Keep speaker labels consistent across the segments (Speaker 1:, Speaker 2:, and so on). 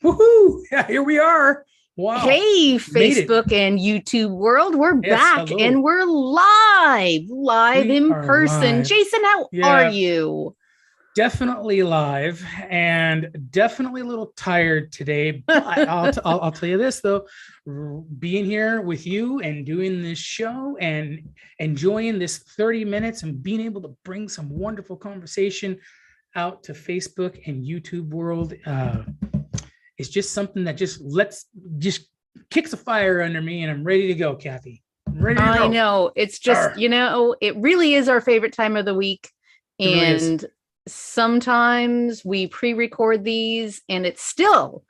Speaker 1: Woohoo! Yeah, here we are. Wow.
Speaker 2: Hey,
Speaker 1: Made it.
Speaker 2: Facebook and YouTube world, we're
Speaker 1: Yes,
Speaker 2: back
Speaker 1: hello.
Speaker 2: and we're live
Speaker 1: We
Speaker 2: in
Speaker 1: are
Speaker 2: person.
Speaker 1: live.
Speaker 2: Jason, how are
Speaker 1: Yeah,
Speaker 2: you?
Speaker 1: definitely live and definitely a little tired today. But I'll tell you this though, being here with you and doing this show and enjoying this 30 minutes and being able to bring some wonderful conversation out to Facebook and YouTube world is just something that just kicks a fire under me, and I'm ready to go, Kathy. I'm ready to
Speaker 2: I
Speaker 1: go.
Speaker 2: know it's just,
Speaker 1: Arr,
Speaker 2: it really is our favorite time of the week.
Speaker 1: it really is.
Speaker 2: And sometimes we pre-record these and it's still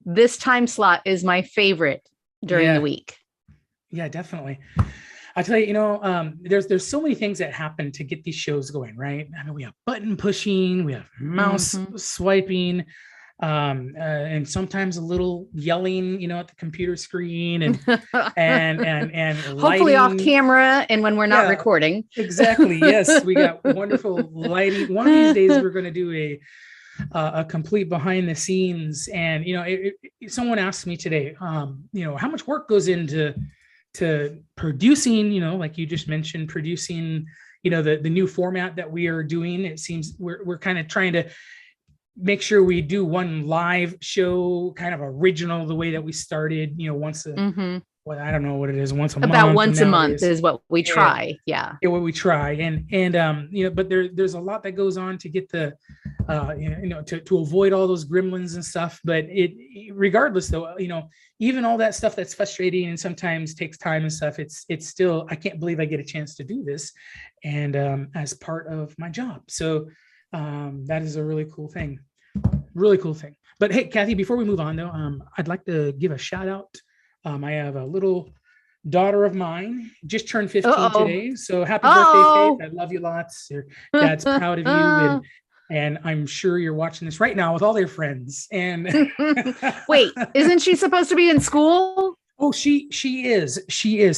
Speaker 2: this time slot is my favorite during the
Speaker 1: Yeah,
Speaker 2: week.
Speaker 1: yeah, definitely. I tell you, there's so many things that happen to get these shows going, right? I mean, we have button pushing, we have mouse
Speaker 2: Mhm.
Speaker 1: swiping, and sometimes a little yelling, at the computer screen, and
Speaker 2: Hopefully off
Speaker 1: lighting.
Speaker 2: camera and when we're not
Speaker 1: Yeah,
Speaker 2: recording.
Speaker 1: exactly. Yes, we got wonderful lighting. One of these days, we're going to do a complete behind the scenes. And someone asked me today, how much work goes into producing, like you just mentioned, producing, the new format that we are doing. It seems we're kind of trying to make sure we do one live show, kind of original, the way that we started, once a,
Speaker 2: Mhm.
Speaker 1: well, I don't know what it is, once a
Speaker 2: About
Speaker 1: month. And
Speaker 2: once a month
Speaker 1: nowadays,
Speaker 2: is what we
Speaker 1: yeah,
Speaker 2: try. Yeah.
Speaker 1: yeah, what we try. And but there's a lot that goes on to get the to avoid all those gremlins and stuff. But regardless though, even all that stuff that's frustrating and sometimes takes time and stuff, it's still, I can't believe I get a chance to do this, and as part of my job. So that is a really cool thing. Really cool thing. But hey, Kathy, before we move on though, I'd like to give a shout out. I have a little daughter of mine, just turned 15
Speaker 2: Uh-oh.
Speaker 1: today. So happy birthday, Faith.
Speaker 2: Oh.
Speaker 1: I love you lots. Your dad's proud of you, and I'm sure you're watching this right now with all your friends. And
Speaker 2: Wait, isn't she supposed to be in school?
Speaker 1: oh, she is.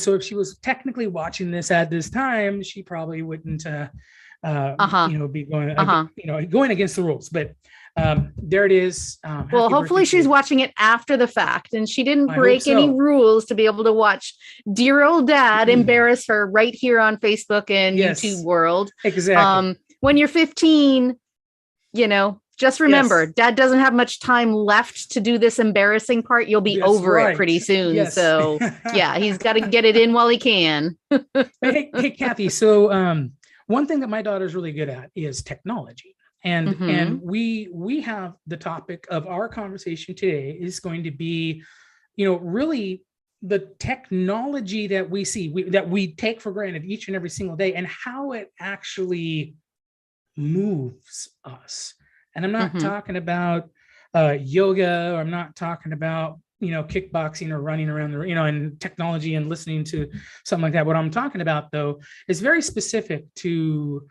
Speaker 1: So if she was technically watching this at this time, she probably wouldn't
Speaker 2: Uh-huh.
Speaker 1: be going
Speaker 2: Uh-huh.
Speaker 1: going against the rules. But there it is.
Speaker 2: Well,
Speaker 1: Happy
Speaker 2: hopefully
Speaker 1: birthday,
Speaker 2: she's
Speaker 1: Faith.
Speaker 2: watching it after the fact and she didn't
Speaker 1: I hope
Speaker 2: break any
Speaker 1: so.
Speaker 2: rules to be able to watch dear old dad embarrass her right here on Facebook and YouTube
Speaker 1: Yes,
Speaker 2: world.
Speaker 1: exactly.
Speaker 2: When you're 15, just remember,
Speaker 1: Yes,
Speaker 2: dad doesn't have much time left to do this embarrassing part. You'll be
Speaker 1: that's
Speaker 2: over it
Speaker 1: right.
Speaker 2: pretty soon.
Speaker 1: Yes.
Speaker 2: So yeah, he's got to get it in while he can.
Speaker 1: Hey, Kathy. So one thing that my daughter's really good at is technology. And
Speaker 2: Mhm.
Speaker 1: we have the topic of our conversation today is going to be, really the technology that we see, that we take for granted each and every single day, and how it actually moves us. And I'm not
Speaker 2: Mhm.
Speaker 1: talking about yoga, or I'm not talking about kickboxing or running around the and technology and listening to something like that. What I'm talking about though is very specific to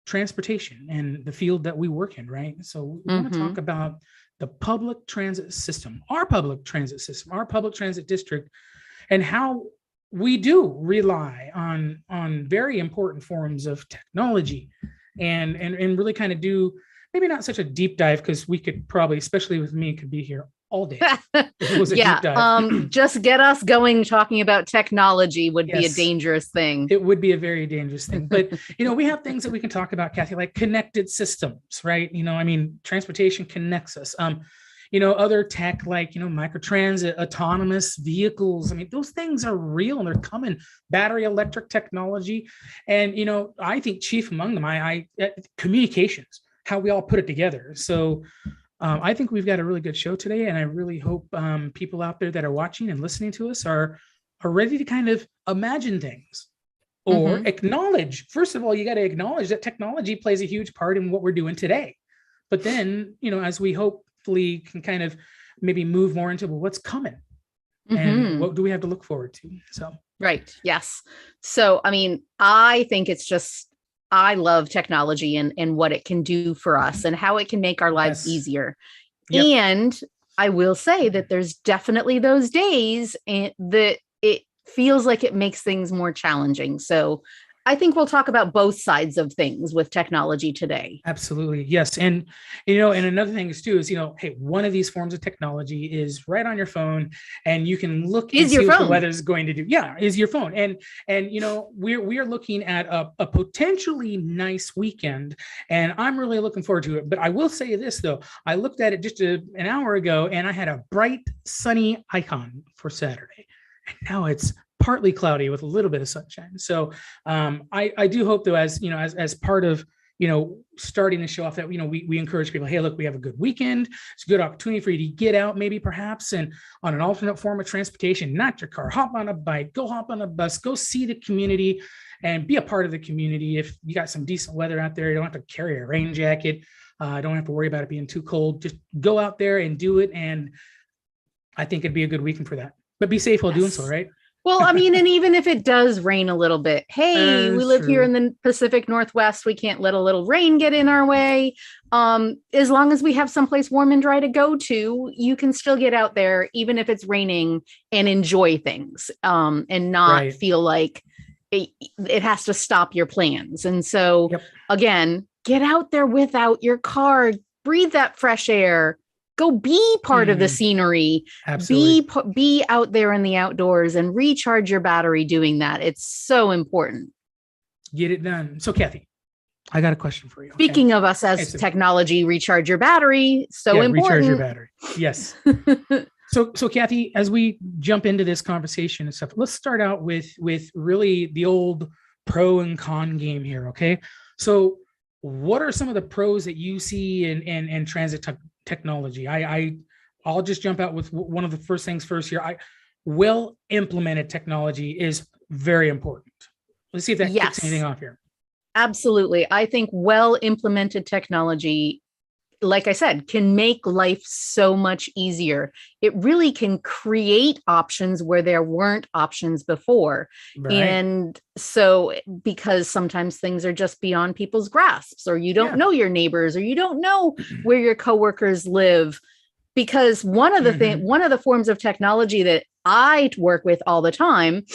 Speaker 1: transportation and the field that we work in, right? So we want to talk
Speaker 2: Mhm.
Speaker 1: about the public transit system, our public transit system, our public transit district, and how we do rely on very important forms of technology, and really kind of do maybe not such a deep dive, because we could probably, especially with me, could be here all day if it was a deep
Speaker 2: Yeah.
Speaker 1: dive.
Speaker 2: Just get us going talking about technology would be a
Speaker 1: Yes,
Speaker 2: dangerous thing.
Speaker 1: it would be a very dangerous thing. But we have things that we can talk about, Kathy, like connected systems, right? I mean, transportation connects us. Other tech like microtransit, autonomous vehicles. I mean, those things are real and they're coming. Battery electric technology, and I think chief among them, I communications, how we all put it together. So I think we've got a really good show today, and I really hope people out there that are watching and listening to us are ready to kind of imagine things or
Speaker 2: Mhm.
Speaker 1: acknowledge. First of all, you got to acknowledge that technology plays a huge part in what we're doing today. But then, as we hopefully can kind of maybe move more into, well, what's coming and
Speaker 2: Mhm.
Speaker 1: what do we have to look forward to? So,
Speaker 2: Right. Yes. So, I mean, I think it's just, I love technology and what it can do for us and how it can make our lives
Speaker 1: yes,
Speaker 2: easier.
Speaker 1: yep,
Speaker 2: And I will say that there's definitely those days that it feels like it makes things more challenging. So I think we'll talk about both sides of things with technology today.
Speaker 1: Absolutely. Yes. And, and another thing is too, is, hey, one of these forms of technology is right on your phone, and you can look and see what the weather is going to do. Yeah. Is your phone. And, we are looking at a potentially nice weekend, and I'm really looking forward to it. But I will say this though, I looked at it just an hour ago, and I had a bright sunny icon for Saturday. And now it's partly cloudy with a little bit of sunshine. So I do hope though, as part of, starting to show off that, we encourage people, hey, look, we have a good weekend. It's a good opportunity for you to get out, maybe perhaps, and on an alternate form of transportation, not your car, hop on a bike, go hop on a bus, go see the community and be a part of the community. If you got some decent weather out there, you don't have to carry a rain jacket. Don't have to worry about it being too cold. Just go out there and do it. And I think it'd be a good weekend for that. But be safe while doing so, right?
Speaker 2: Well, I mean, and even if it does rain a little bit, hey, we live here in the Pacific Northwest. We can't let a little rain get in our way. As long as we have someplace warm and dry to go to, you can still get out there, even if it's raining, and enjoy things, and not feel like it has to stop your plans. And so, again, get out there without your car, breathe that fresh air. Go be part of the scenery. Absolutely. Be out there in the outdoors and recharge your battery doing that. It's so important.
Speaker 1: Get it done. So Kathy, I got a question for you.
Speaker 2: Speaking of us as technology, recharge your battery. So important.
Speaker 1: Recharge your battery. Yes. So Kathy, as we jump into this conversation and stuff, let's start out with really the old pro and con game here. Okay. So what are some of the pros that you see in transit technology? I'll just jump out with one of the first things first here. Well implemented technology is very important. Let's see if that kicks anything off here.
Speaker 2: Absolutely. I think well implemented technology, like I said, can make life so much easier. It really can create options where there weren't options before. Right. And so, because sometimes things are just beyond people's grasps, or you don't know your neighbors, or you don't know where your coworkers live. Because one of the forms of technology that I work with all the time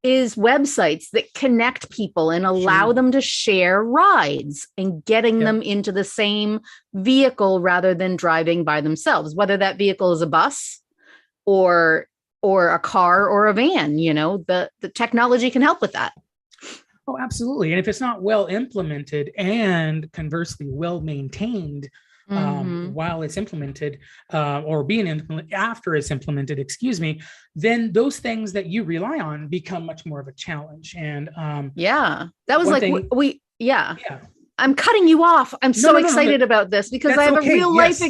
Speaker 2: is websites that connect people and allow them to share rides and getting them into the same vehicle rather than driving by themselves, whether that vehicle is a bus or a car or a van. The technology can help with that.
Speaker 1: Oh, absolutely. And if it's not well implemented and conversely well maintained, while it's implemented, or being implemented after it's implemented, then those things that you rely on become much more of a challenge. And
Speaker 2: that was like thing, I'm cutting you off. I'm so excited about this because I have a real life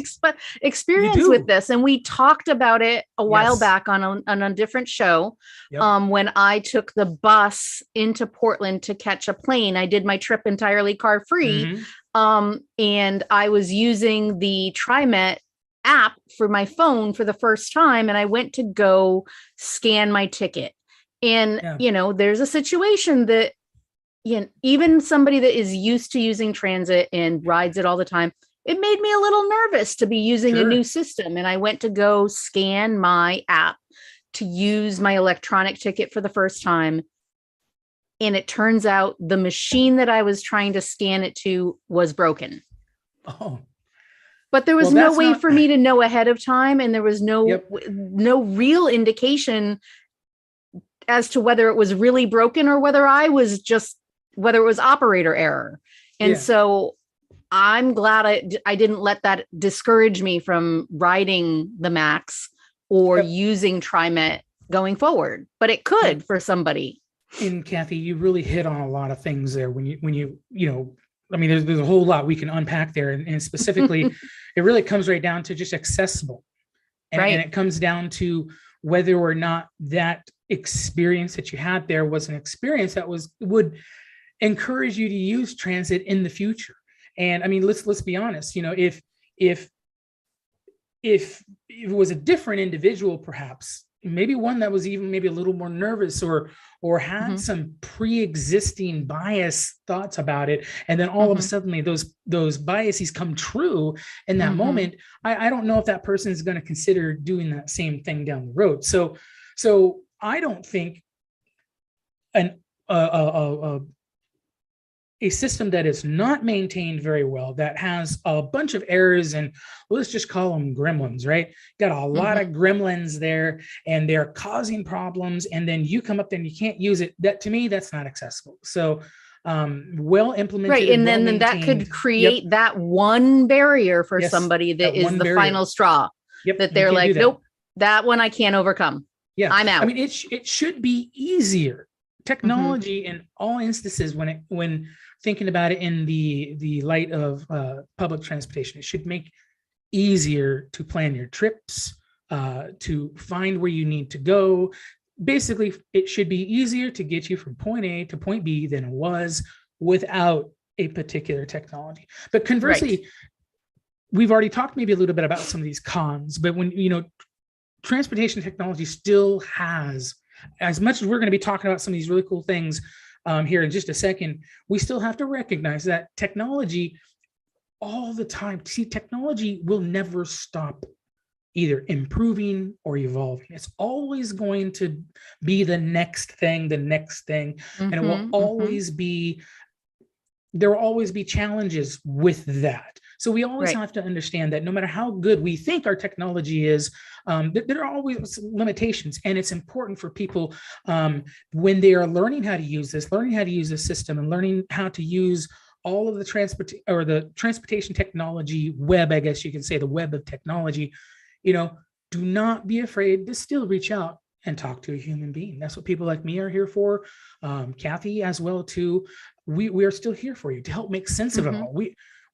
Speaker 2: experience with this. And we talked about it a while back on a different show. When I took the bus into Portland to catch a plane, I did my trip entirely car free. And I was using the TriMet app for my phone for the first time. And I went to go scan my ticket. And, there's a situation that, even somebody that is used to using transit and rides it all the time, it made me a little nervous to be using a new system. And I went to go scan my app to use my electronic ticket for the first time. And it turns out the machine that I was trying to scan it to was broken. Oh. But there was no way for me to know ahead of time. And there was no real indication as to whether it was really broken or whether it was operator error. And so I'm glad I didn't let that discourage me from riding the Max or using TriMet going forward, but it could for somebody.
Speaker 1: And Kathy, you really hit on a lot of things there when you there's a whole lot we can unpack there. And specifically, it really comes right down to just accessible. And it comes down to whether or not that experience that you had there was an experience that would encourage you to use transit in the future. And I mean, let's be honest, if it was a different individual, perhaps maybe one that was even maybe a little more nervous or had some pre-existing bias thoughts about it, and then all of a sudden those biases come true in that moment, I don't know if that person is going to consider doing that same thing down the road. So I don't think a a system that is not maintained very well, that has a bunch of errors, and let's just call them gremlins, right? Got a lot of gremlins there, and they're causing problems, and then you come up there and you can't use it. That, to me, that's not accessible. So well implemented,
Speaker 2: right? And then that could create that one barrier for somebody that is the final straw. That they're like, nope, that one I can't overcome.
Speaker 1: Yeah,
Speaker 2: I'm out.
Speaker 1: I mean, it should be easier. Technology in all instances, when thinking about it in the light of public transportation, it should make easier to plan your trips, to find where you need to go. Basically, it should be easier to get you from point A to point B than it was without a particular technology. But conversely, we've already talked maybe a little bit about some of these cons, but when, transportation technology still has, as much as we're going to be talking about some of these really cool things here in just a second, we still have to recognize that technology all the time. See, technology will never stop either improving or evolving. It's always going to be the next thing, and it will always be, there will always be challenges with that. So we always have to understand that no matter how good we think our technology is, there are always limitations, and it's important for people when they are learning how to use this system, and learning how to use all of the transportation technology web, I guess you can say, the web of technology. Do not be afraid to still reach out and talk to a human being. That's what people like me are here for. Kathy as well too. We are still here for you to help make sense of it all.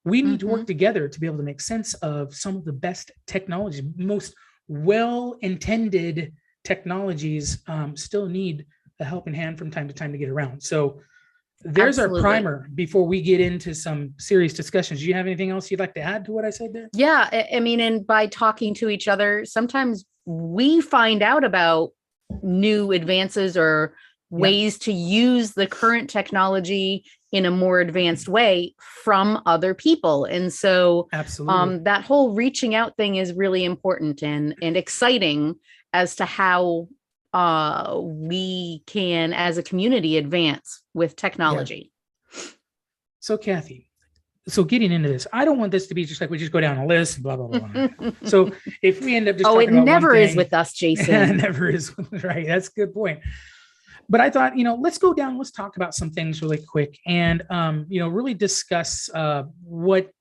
Speaker 1: We need to work together to be able to make sense of some of the best technology, most well-intended technologies still need a helping hand from time to time to get around. So there's our primer before we get into some serious discussions. Do you have anything else you'd like to add to what I said there?
Speaker 2: Yeah, I mean, and by talking to each other, sometimes we find out about new advances or ways to use the current technology in a more advanced way from other people. And so that whole reaching out thing is really important and exciting as to how we can, as a community, advance with technology.
Speaker 1: Yeah. So Kathy, getting into this, I don't want this to be just like we just go down a list, blah, blah, blah. So if we end up just talking about
Speaker 2: never is with us, Jason.
Speaker 1: It never is. Right. That's a good point. But I thought, let's go down, let's talk about some things really quick and, really discuss what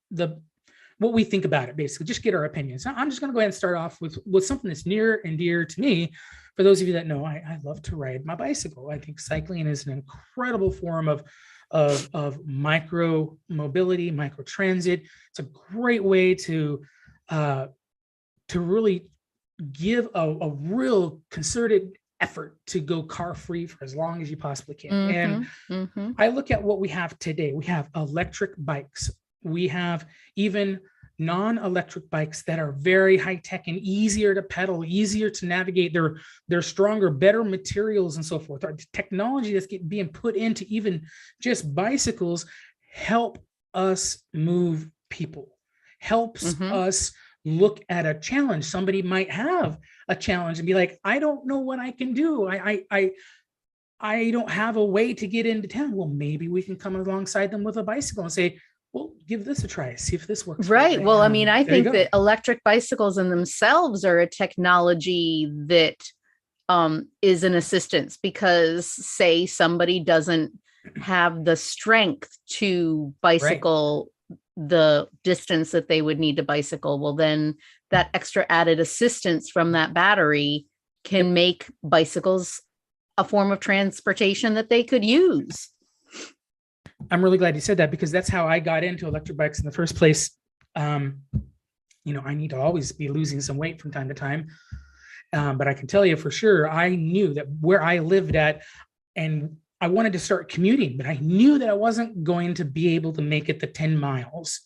Speaker 1: we think about it, basically, just get our opinions. I'm just going to go ahead and start off with something that's near and dear to me. For those of you that know, I love to ride my bicycle. I think cycling is an incredible form of micro mobility, micro transit. It's a great way to really give a real concerted effort to go car free for as long as you possibly can. And I look at what we have today. We have electric bikes. We have even non-electric bikes that are very high tech and easier to pedal, easier to navigate. They're stronger, better materials and so forth. Our technology that's being put into even just bicycles help us move people, helps us look at a challenge. Somebody might have a challenge and be like, I don't know what I can do. I don't have a way to get into town. Well, maybe we can come alongside them with a bicycle and say, well, give this a try. See if this works.
Speaker 2: Right. Well, I mean, I think that electric bicycles in themselves are a technology that is an assistance, because say somebody doesn't have the strength to bicycle the distance that they would need to bicycle. Well, then that extra added assistance from that battery can make bicycles a form of transportation that they could use.
Speaker 1: I'm really glad you said that, because that's how I got into electric bikes in the first place. I need to always be losing some weight from time to time. But I can tell you for sure, I knew that where I lived at, and I wanted to start commuting, but I knew that I wasn't going to be able to make it the 10 miles,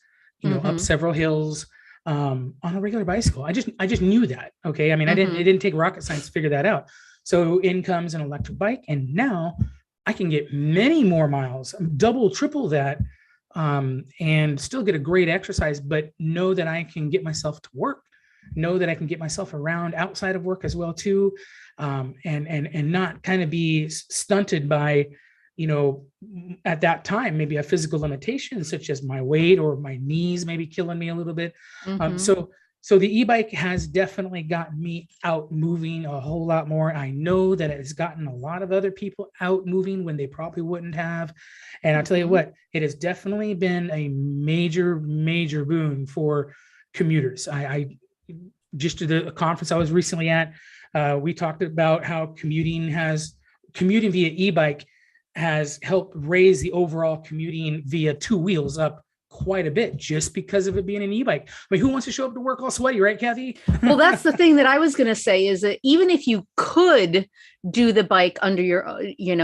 Speaker 1: up several hills on a regular bicycle. I just knew that. Okay. I mean, it didn't take rocket science to figure that out. So in comes an electric bike, and now I can get many more miles, double, triple that, and still get a great exercise, but know that I can get myself to work, know that I can get myself around outside of work as well too, and not kind of be stunted by at that time, maybe a physical limitation such as my weight or my knees maybe killing me a little bit. So the e-bike has definitely gotten me out moving a whole lot more. I know that it has gotten a lot of other people out moving when they probably wouldn't have. And I'll tell you what, it has definitely been a major, major boon for commuters. I just to the conference I was recently at, we talked about how commuting via e-bike has helped raise the overall commuting via two wheels up quite a bit just because of it being an e-bike. I mean, who wants to show up to work all sweaty, right, Kathy?
Speaker 2: Well, that's the thing that I was going to say is that even if you could do the bike under your,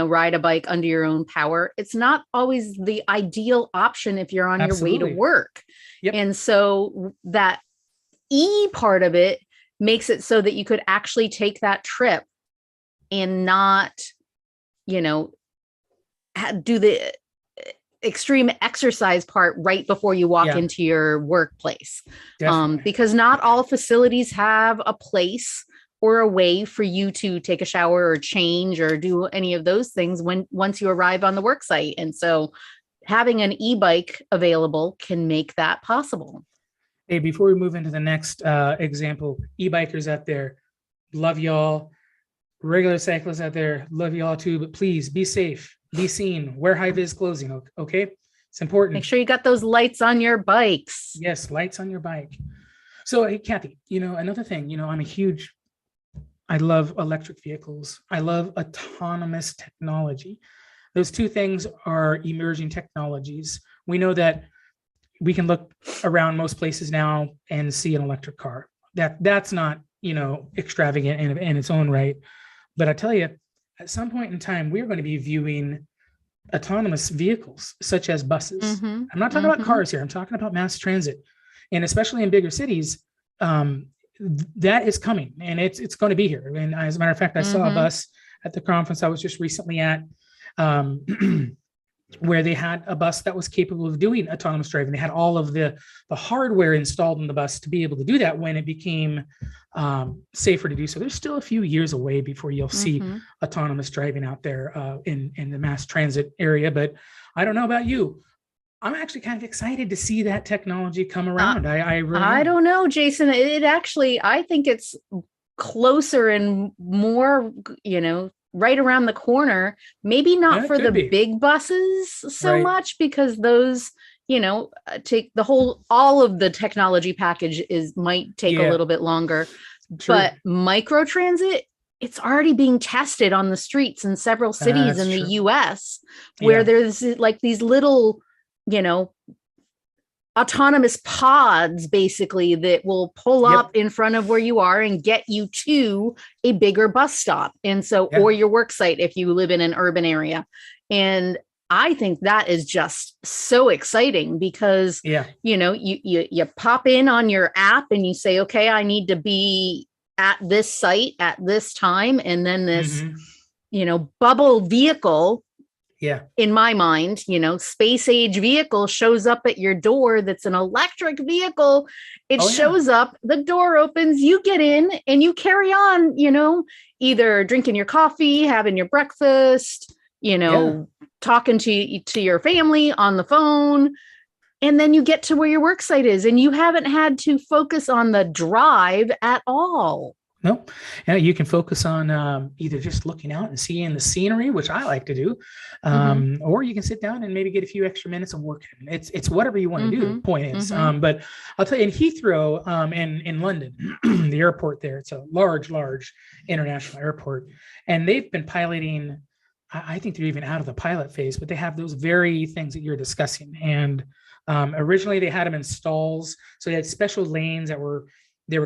Speaker 2: ride a bike under your own power, it's not always the ideal option if you're on your way to work. Yep. And so that E part of it makes it so that you could actually take that trip and not, do the extreme exercise part right before you walk into your workplace. Because not all facilities have a place or a way for you to take a shower or change or do any of those things once you arrive on the work site. And so having an e-bike available can make that possible.
Speaker 1: Hey, before we move into the next example, e-bikers out there, love y'all. Regular cyclists out there, love y'all too, but please be safe, be seen, wear high-vis clothing, okay? It's important.
Speaker 2: Make sure you got those lights on your bikes.
Speaker 1: Yes, lights on your bike. So, hey, Kathy, another thing, I love electric vehicles. I love autonomous technology. Those two things are emerging technologies. We know that we can look around most places now and see an electric car. That's not, extravagant in its own right. But I tell you, at some point in time, we're going to be viewing autonomous vehicles such as buses. I'm not talking about cars here. I'm talking about mass transit. And especially in bigger cities, that is coming and it's going to be here. And as a matter of fact, I saw a bus at the conference I was just recently at, where they had a bus that was capable of doing autonomous driving. They had all of the hardware installed in the bus to be able to do that when it became safer to do so. There's still a few years away before you'll see autonomous driving out there in the mass transit area. But I don't know about you. I'm actually kind of excited to see that technology come around. I
Speaker 2: don't know, Jason. It actually, I think it's closer and more, right around the corner, maybe not for the big buses so much because those, take all of the technology package might take a little bit longer. True. But micro transit, it's already being tested on the streets in several cities in the US where there's like these little, autonomous pods basically that will pull up in front of where you are and get you to a bigger bus stop. And so, or your work site, if you live in an urban area. And I think that is just so exciting because, you pop in on your app and you say, okay, I need to be at this site at this time. And then this, bubble vehicle, in my mind, space age vehicle shows up at your door. That's an electric vehicle. It shows up, the door opens, you get in and you carry on, either drinking your coffee, having your breakfast, talking to your family on the phone. And then you get to where your work site is and you haven't had to focus on the drive at all.
Speaker 1: No, you can focus on either just looking out and seeing the scenery, which I like to do, or you can sit down and maybe get a few extra minutes of work. It's whatever you want to do. The point is, but I'll tell you, in Heathrow, in London, the airport there, it's a large international airport, and they've been piloting. I think they're even out of the pilot phase, but they have those very things that you're discussing. And originally they had them in stalls, so they had special lanes that were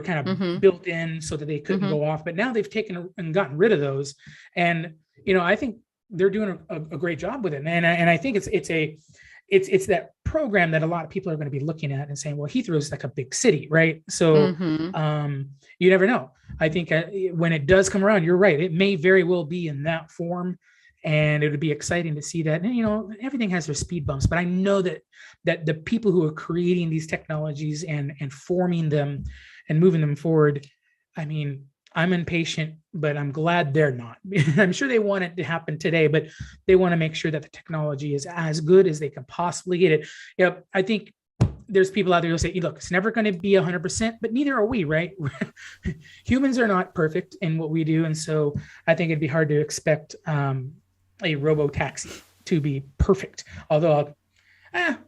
Speaker 1: kind of built in so that they couldn't go off. But now they've taken and gotten rid of those. And, I think they're doing a great job with it. And I think it's that program that a lot of people are going to be looking at and saying, well, Heathrow is like a big city, right? So you never know. I think when it does come around, you're right. It may very well be in that form. And it would be exciting to see that. And, everything has their speed bumps, but I know that the people who are creating these technologies and forming them and moving them forward, I mean, I'm impatient, but I'm glad they're not. I'm sure they want it to happen today, but they want to make sure that the technology is as good as they can possibly get it. Yep. I think there's people out there who say, look, it's never going to be 100%, but neither are we, right? Humans are not perfect in what we do. And so I think it'd be hard to expect a robo-taxi to be perfect. Although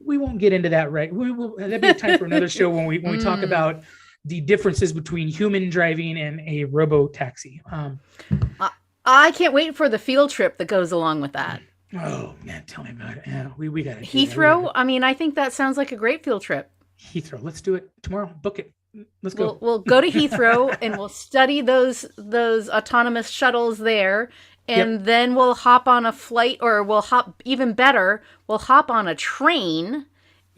Speaker 1: we won't get into that, right? That'd be a time for another show when we talk about the differences between human driving and a robo-taxi.
Speaker 2: I can't wait for the field trip that goes along with that.
Speaker 1: Oh man, tell me about it. Yeah, we got
Speaker 2: Heathrow. I mean, I think that sounds like a great field trip.
Speaker 1: Heathrow. Let's do it tomorrow. Book it. Let's go.
Speaker 2: We'll go to Heathrow and we'll study those autonomous shuttles there, and then we'll hop on a flight, or we'll hop on a train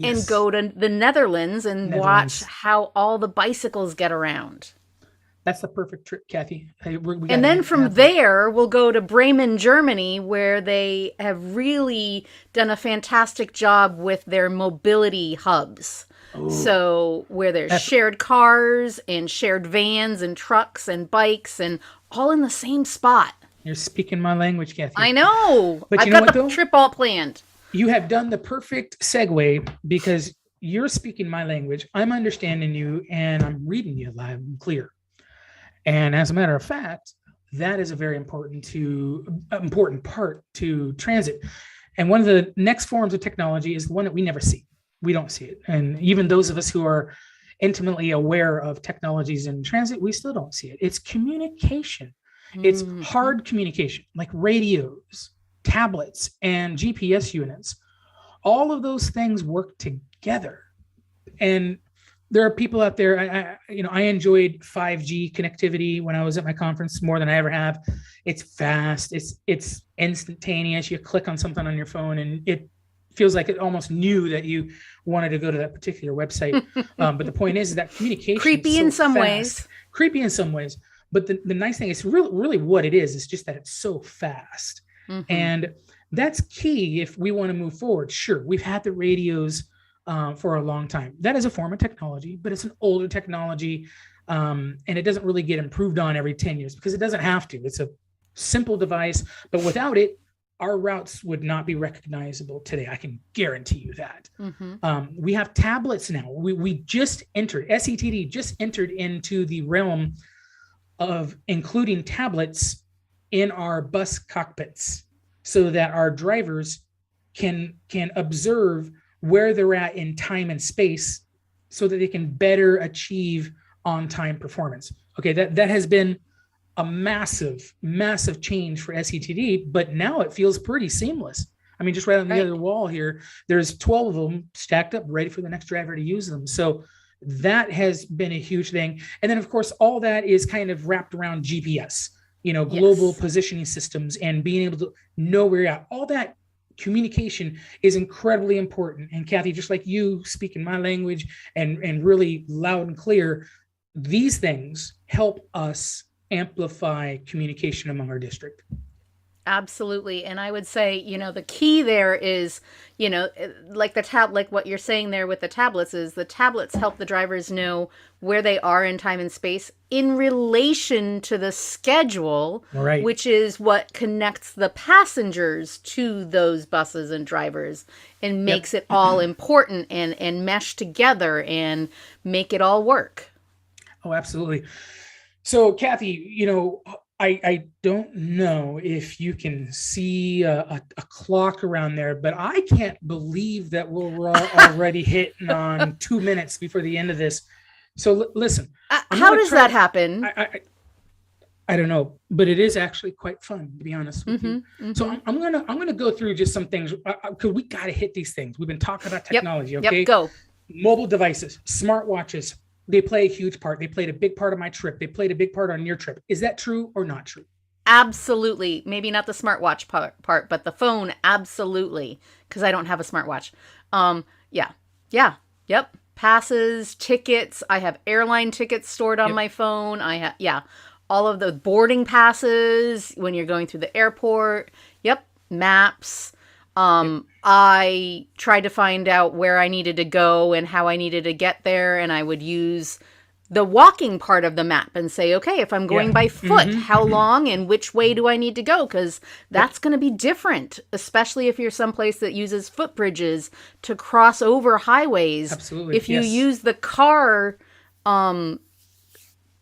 Speaker 2: and go to the Netherlands and watch how all the bicycles get around.
Speaker 1: That's the perfect trip, Kathy.
Speaker 2: And then from there, we'll go to Bremen, Germany, where they have really done a fantastic job with their mobility hubs. Ooh. So where there's shared cars and shared vans and trucks and bikes and all in the same spot.
Speaker 1: You're speaking my language, Kathy.
Speaker 2: I know. But I've got the trip all planned.
Speaker 1: You have done the perfect segue because you're speaking my language. I'm understanding you and I'm reading you loud and clear. And as a matter of fact, that is a very important part to transit. And one of the next forms of technology is the one that we never see. We don't see it. And even those of us who are intimately aware of technologies in transit, we still don't see it. It's communication. It's hard communication, like radios, tablets, and GPS units. All of those things work together. And there are people out there, I enjoyed 5G connectivity when I was at my conference more than I ever have. It's fast, it's instantaneous. You click on something on your phone and it feels like it almost knew that you wanted to go to that particular website. But the point is that communication
Speaker 2: creepy in some ways.
Speaker 1: Creepy in some ways. But the nice thing is really what it is just that it's so fast. Mm-hmm. And that's key if we want to move forward. Sure, we've had the radios for a long time. That is a form of technology, but it's an older technology, and it doesn't really get improved on every 10 years because it doesn't have to. It's a simple device, but without it, our routes would not be recognizable today. I can guarantee you that. Mm-hmm. We have tablets now. We just entered, SETD just entered into the realm of including tablets in our bus cockpits so that our drivers can observe where they're at in time and space so that they can better achieve on-time performance. Okay, that has been a massive change for SETD, but now it feels pretty seamless. I mean, just right on the other wall here, there's 12 of them stacked up ready for the next driver to use them. So that has been a huge thing. And then of course, all that is kind of wrapped around GPS, global positioning systems and being able to know where you're at. All that communication is incredibly important. And Kathy, just like you speaking my language and really loud and clear, these things help us amplify communication among our district.
Speaker 2: Absolutely. And I would say, the key there is, like like what you're saying there with the tablets is the tablets help the drivers know where they are in time and space in relation to the schedule, right, which is what connects the passengers to those buses and drivers and makes it all important and mesh together and make it all work.
Speaker 1: Oh, absolutely. So Kathy, I don't know if you can see a clock around there, but I can't believe that we're already hitting on 2 minutes before the end of this. So listen.
Speaker 2: How does that happen?
Speaker 1: I don't know, but it is actually quite fun, to be honest with you. Mm-hmm. So I'm gonna go through just some things because we got to hit these things. We've been talking about technology. Okay.
Speaker 2: Yep, go.
Speaker 1: Mobile devices, smartwatches. They play a huge part. They played a big part of my trip. They played a big part on your trip. Is that true or not true?
Speaker 2: Absolutely. Maybe not the smartwatch part, but the phone, absolutely. Because I don't have a smartwatch. Yep. Passes, tickets. I have airline tickets stored on my phone. I have, all of the boarding passes when you're going through the airport. Yep. Maps. I tried to find out where I needed to go and how I needed to get there, and I would use the walking part of the map and say, okay, if I'm going by foot, how long and which way do I need to go? Because that's going to be different, especially if you're someplace that uses footbridges to cross over highways.
Speaker 1: Absolutely.
Speaker 2: If you use the car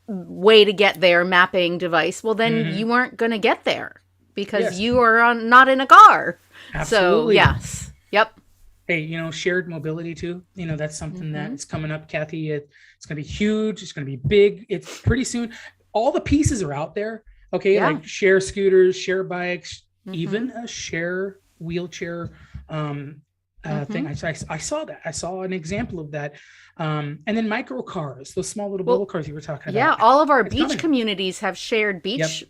Speaker 2: way to get there mapping device, well, then you aren't going to get there because you are not in a car.
Speaker 1: Absolutely.
Speaker 2: So, yes. Yep.
Speaker 1: Hey, shared mobility too. That's something that's coming up, Kathy. It's going to be huge. It's going to be big. It's pretty soon. All the pieces are out there. Okay. Like share scooters, share bikes, even a share wheelchair thing. I saw that. I saw an example of that. And then micro cars, those small little bubble cars you were talking about.
Speaker 2: Yeah. All of our beach communities have shared beach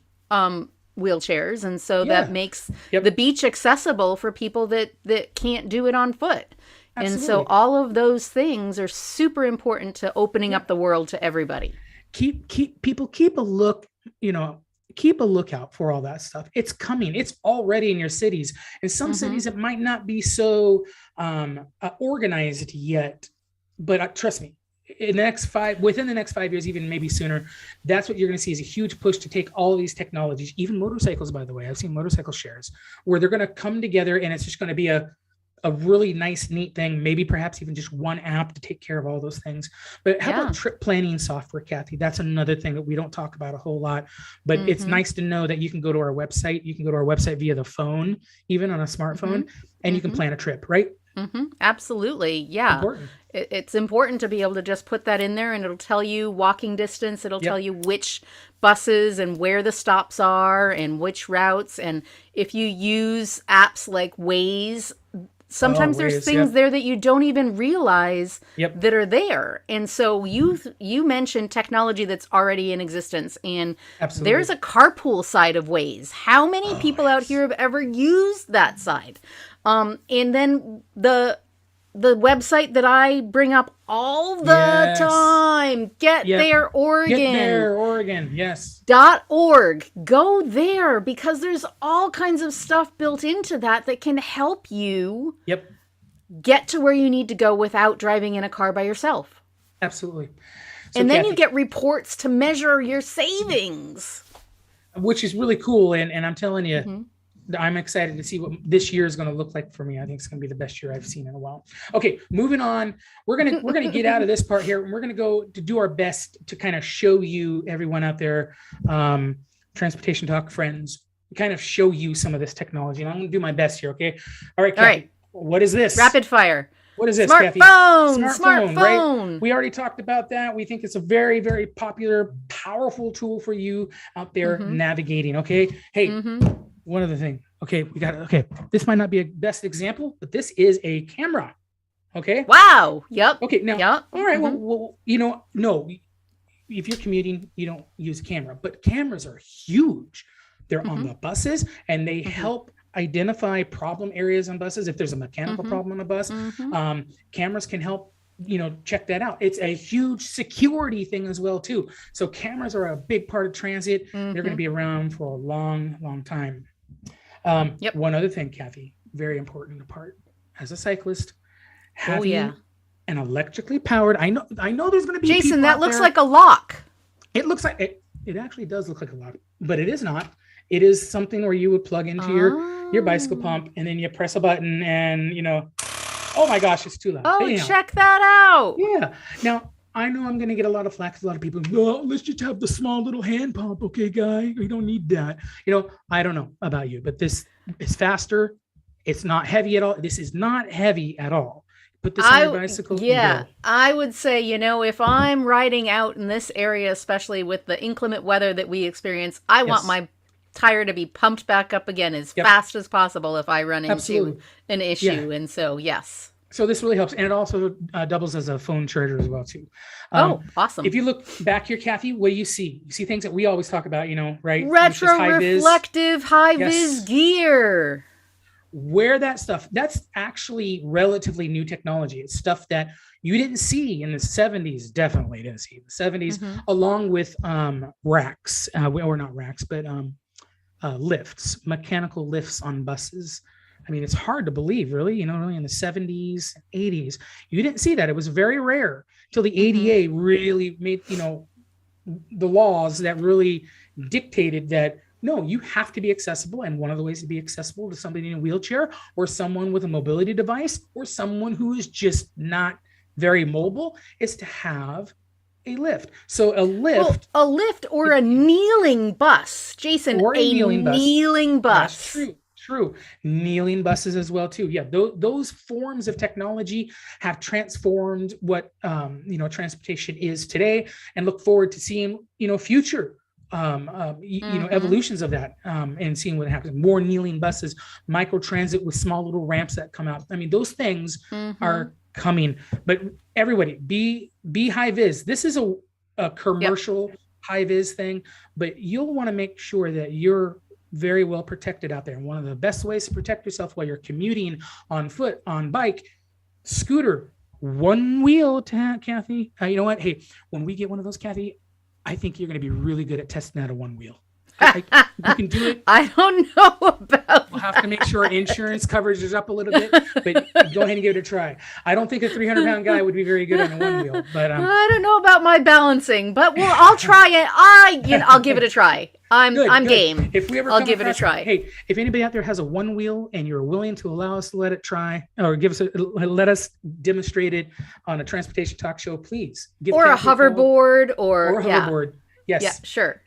Speaker 2: wheelchairs, and so that makes the beach accessible for people that can't do it on foot. Absolutely. And so all of those things are super important to opening up the world to everybody.
Speaker 1: Keep a lookout for all that stuff. It's coming. It's already in your cities. In some cities it might not be so organized yet, but trust me, within the next 5 years, even maybe sooner, that's what you're going to see is a huge push to take all of these technologies, even motorcycles, by the way. I've seen motorcycle shares where they're going to come together and it's just going to be a really nice, neat thing, maybe perhaps even just one app to take care of all those things. But how about trip planning software, Kathy? That's another thing that we don't talk about a whole lot, but it's nice to know that you can go to our website. You can go to our website via the phone, even on a smartphone, and you can plan a trip, right?
Speaker 2: Absolutely. Yeah.
Speaker 1: Important.
Speaker 2: It's important to be able to just put that in there and it'll tell you walking distance. It'll tell you which buses and where the stops are and which routes. And if you use apps like Waze, sometimes there's things there that you don't even realize that are there. And so you mentioned technology that's already in existence, and there's a carpool side of Waze. How many people out here have ever used that side? And then the website that I bring up all the time, Get There Oregon.
Speaker 1: Get There Oregon, yes.
Speaker 2: .org. Go there because there's all kinds of stuff built into that can help you get to where you need to go without driving in a car by yourself.
Speaker 1: Absolutely.
Speaker 2: So and then Kathy, you get reports to measure your savings.
Speaker 1: Which is really cool. And I'm telling you, I'm excited to see what this year is going to look like for me. I think it's going to be the best year I've seen in a while. Okay, moving on. We're gonna get out of this part here, and we're gonna go to do our best to kind of show you, everyone out there, Transportation Talk friends, kind of show you some of this technology. And I'm gonna do my best here. Okay. All right, Kathy, all right. What is this?
Speaker 2: Rapid fire.
Speaker 1: What is this,
Speaker 2: Kathy? Smartphone.
Speaker 1: Right? We already talked about that. We think it's a very, very popular, powerful tool for you out there navigating. Okay. Hey. One other thing. Okay, this might not be a best example, but this is a camera. Okay.
Speaker 2: Wow. Yep.
Speaker 1: Okay. Now, all right. Well, no, if you're commuting, you don't use a camera, but cameras are huge. They're on the buses and they help identify problem areas on buses. If there's a mechanical problem on a bus, cameras can help, check that out. It's a huge security thing as well, too. So cameras are a big part of transit. They're going to be around for a long, long time. One other thing, Kathy, very important part as a cyclist, having an electrically powered. I know there's going to be
Speaker 2: Jason. That looks like a lock.
Speaker 1: It looks like it actually does look like a lock, but it is not. It is something where you would plug into your bicycle pump, and then you press a button, and oh my gosh, it's too loud.
Speaker 2: Oh, check that out.
Speaker 1: Yeah. Now, I know I'm going to get a lot of flack. A lot of people, no, let's just have the small little hand pump. Okay, guy, we don't need that. I don't know about you, but this is faster. It's not heavy at all. This is not heavy at all. Put this on your bicycle.
Speaker 2: Yeah, I would say, if I'm riding out in this area, especially with the inclement weather that we experience, I want my tire to be pumped back up again as fast as possible if I run into an issue. And so, yes.
Speaker 1: So this really helps. And it also doubles as a phone charger as well, too.
Speaker 2: Awesome.
Speaker 1: If you look back here, Kathy, what do you see? You see things that we always talk about, right?
Speaker 2: Retro-reflective high-vis gear.
Speaker 1: Wear that stuff. That's actually relatively new technology. It's stuff that you didn't see in the 70s, definitely didn't see in the 70s, along with racks, or not racks, but lifts, mechanical lifts on buses. I mean, it's hard to believe, really, really in the 70s, 80s, you didn't see that. It was very rare. until the ADA really made, the laws that really dictated that, no, you have to be accessible. And one of the ways to be accessible to somebody in a wheelchair or someone with a mobility device or someone who is just not very mobile is to have a lift. So a lift
Speaker 2: or a kneeling bus, Jason, or a kneeling bus.
Speaker 1: That's true. Kneeling buses as well too. Yeah, those forms of technology have transformed what transportation is today, and look forward to seeing future evolutions of that, and seeing what happens. More kneeling buses, microtransit with small little ramps that come out. I mean, those things are coming. But everybody, be high vis. This is a commercial high vis thing, but you'll want to make sure that you're very well protected out there. And one of the best ways to protect yourself while you're commuting on foot, on bike, scooter, one wheel, Kathy. You know what? Hey, when we get one of those, Kathy, I think you're going to be really good at testing out a one wheel. You can do it.
Speaker 2: I don't know about
Speaker 1: We'll have to make sure insurance coverage is up a little bit, but go ahead and give it a try. I don't think a 300-pound guy would be very good on a one wheel, but
Speaker 2: I don't know about my balancing, but I'll try it. I'll give it a try. I'm game.
Speaker 1: If we ever
Speaker 2: I'll give it a try.
Speaker 1: Hey, if anybody out there has a one wheel and you're willing to allow us to let it try or let us demonstrate it on a transportation talk show, please.
Speaker 2: Or a hoverboard or
Speaker 1: a hoverboard. Yes.
Speaker 2: Yeah, sure.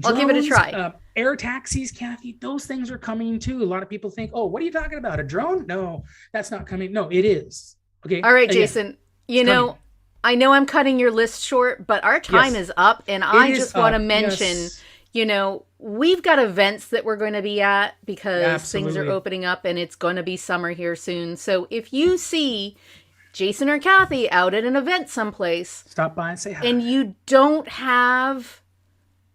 Speaker 2: I'll give it a try.
Speaker 1: Air taxis, Kathy, those things are coming too. A lot of people think, oh, what are you talking about? A drone? No, that's not coming. No, it is. Okay.
Speaker 2: All right, Jason, I know I'm cutting your list short, but our time is up. And I just want to mention, we've got events that we're going to be at because things are opening up and it's going to be summer here soon. So if you see Jason or Kathy out at an event someplace,
Speaker 1: stop by and say hi.
Speaker 2: And you don't have,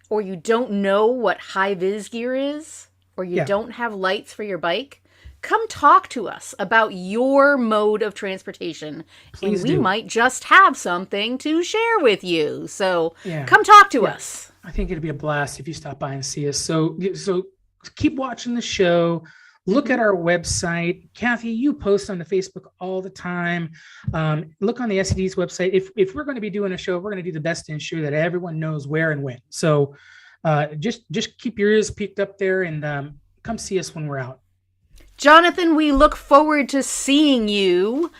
Speaker 2: or you don't know what high vis gear is, or you don't have lights for your bike, come talk to us about your mode of transportation. Please and we might just have something to share with you. So come talk to us.
Speaker 1: I think it'd be a blast if you stop by and see us. So keep watching the show. Look at our website. Kathy, you post on the Facebook all the time. Look on the SED's website. If we're going to be doing a show, we're going to do the best to ensure that everyone knows where and when. So just keep your ears peeked up there and come see us when we're out.
Speaker 2: Jonathan, we look forward to seeing you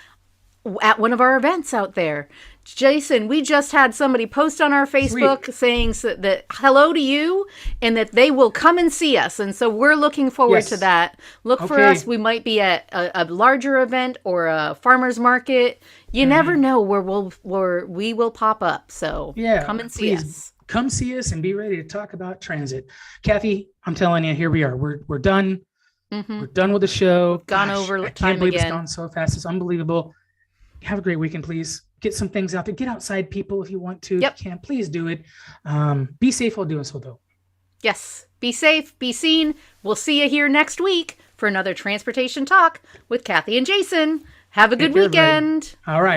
Speaker 2: at one of our events out there. Jason, we just had somebody post on our Facebook saying that hello to you and that they will come and see us. And so we're looking forward to that. Look for us. We might be at a larger event or a farmer's market. You never know where we will pop up. So come and see us.
Speaker 1: Come see us and be ready to talk about transit. Kathy, I'm telling you, here we are. We're done. We're done with the show.
Speaker 2: Gone over time again.
Speaker 1: I can't believe it's gone so fast. It's unbelievable. Have a great weekend, please. Get some things out there. Get outside, people, if you want to. If you can, please do it. Be safe while doing so, though.
Speaker 2: Yes. Be safe. Be seen. We'll see you here next week for another Transportation Talk with Kathy and Jason. Have a good weekend.
Speaker 1: Everybody. All right.